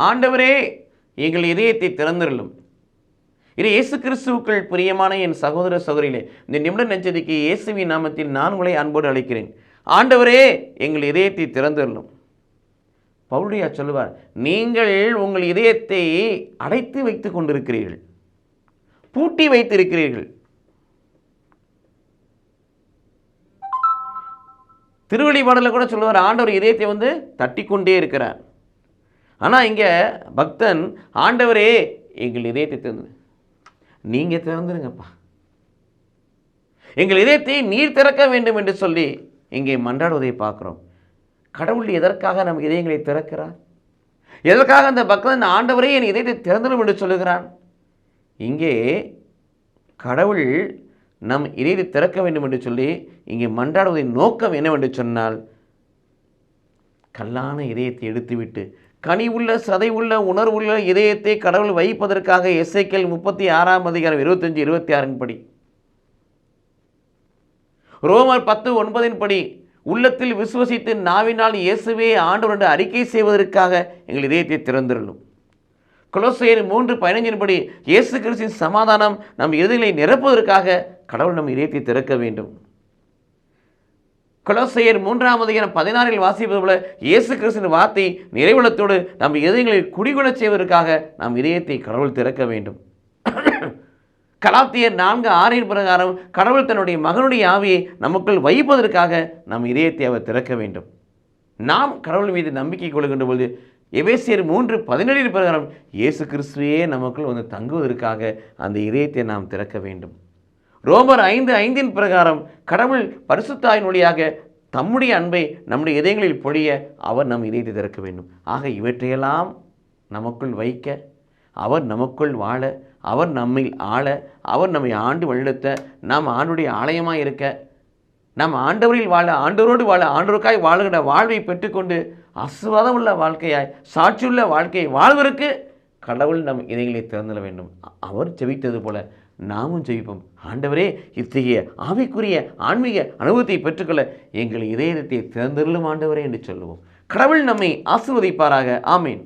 ஆண்டவரே எங்கள் இதயத்தை திறந்தருளும். இது இயேசு கிறிஸ்துவுக்குள் பிரியமான என் சகோதர சகோதரிகளே, இந்த நிமிட நெஞ்சதிக்கு இயேசுவின் நாமத்தில் நான் உங்களை அன்போடு அழைக்கிறேன். ஆண்டவரே எங்கள் இதயத்தை திறந்தருளும். பவுலியா சொல்லுவார், நீங்கள் உங்கள் இதயத்தை அடைத்து வைத்துக் கொண்டிருக்கிறீர்கள், பூட்டி வைத்திருக்கிறீர்கள். திருவெளிப்பாடலில் கூட சொல்லுவார், ஆண்டவர் இதயத்தை தட்டி கொண்டே இருக்கிறார். ஆனால் இங்கே பக்தன், ஆண்டவரே எங்கள் இதயத்தை திறந்து, நீங்கள் திறந்துருங்கப்பா, எங்கள் இதயத்தை நீர் திறக்க வேண்டும் என்று சொல்லி இங்கே மன்றாடுவதை பார்க்குறோம். கடவுள் எதற்காக நம் இதயங்களை திறக்கிறார்? எதற்காக அந்த பக்தன் ஆண்டவரே என் இதயத்தை திறந்துடும் என்று சொல்லுகிறான்? இங்கே கடவுள் நம் இதயத்தை திறக்க வேண்டும் என்று சொல்லி இங்கே மன்றாடுவதின் நோக்கம் என்னவென்று சொன்னால், கல்லான இதயத்தை எடுத்துவிட்டு கனி உள்ள சதை உள்ள உணர்வுள்ள இதயத்தை கடவுள் வைப்பதற்காக எசேக்கியேல் 36:25-26 படி, ரோமர் 10:9 படி உள்ளத்தில் விசுவசித்து நாவினால் இயேசுவே ஆண்டவர் என்று அறிக்கை செய்வதற்காக எங்கள் இதயத்தை திறந்திருளும். கொலோசையர் 3:15 படி இயேசு கிறிஸ்துவின் சமாதானம் நம் இதயங்களை நிரப்புவதற்காக கடவுள் நம் இதயத்தை திறக்க வேண்டும். கொலோசையர் 3:16 வாசிப்பது போல இயேசு கிறிஸ்துவின் வார்த்தை நிறைவுள்ளத்தோடு நம் இதயங்களில் குடிகொள்ளச் செய்வதற்காக நம் இதயத்தை கடவுள் திறக்க வேண்டும். கலாத்தியர் 4:6 பிரகாரம் கடவுள் தன்னுடைய மகனுடைய ஆவியை நமக்குள் வைப்பதற்காக நம் இதயத்தை அவர் திறக்க வேண்டும். நாம் கடவுள் மீது நம்பிக்கை கொள்கின்ற பொழுது எபேசியர் 3:17 பிரகாரம் இயேசு கிறிஸ்துவே நமக்குள் தங்குவதற்காக அந்த இதயத்தை நாம் திறக்க வேண்டும். ரோமர் 5:5 பிரகாரம் கடவுள் பரிசுத்தாவின் வழியாக தம்முடைய அன்பை நம்முடைய இதயங்களில் பொழிய அவர் நம் இதயத்தை திறக்க வேண்டும். ஆக இவற்றையெல்லாம் நமக்குள் வைக்க, அவர் நமக்குள் வாழ, அவர் நம்மில் ஆள, அவர் நம்மை ஆண்டு வழிநடத்த, நாம் ஆண்டுடைய ஆலயமாக இருக்க, நாம் ஆண்டவரில் வாழ, ஆண்டவரோடு வாழ, ஆண்டவருக்காய் வாழுகிற வாழ்வை பெற்றுக்கொண்டு ஆசீர்வாதம் உள்ள வாழ்க்கையாய், சாட்சியுள்ள வாழ்க்கையை வாழ்வதற்கு கடவுள் நம் இதயங்களை திறந்துட வேண்டும். அவர் ஜெபித்தது போல நாமும் ஜெபிப்போம். ஆண்டவரே, இத்தகைய ஆவிக்குரிய ஆன்மீக அனுபவத்தை பெற்றுக்கொள்ள எங்கள் இதயத்தை திறந்தருளும் ஆண்டவரே என்று சொல்லுவோம். கடவுள் நம்மை ஆசீர்வதிப்பாராக. ஆமீன்.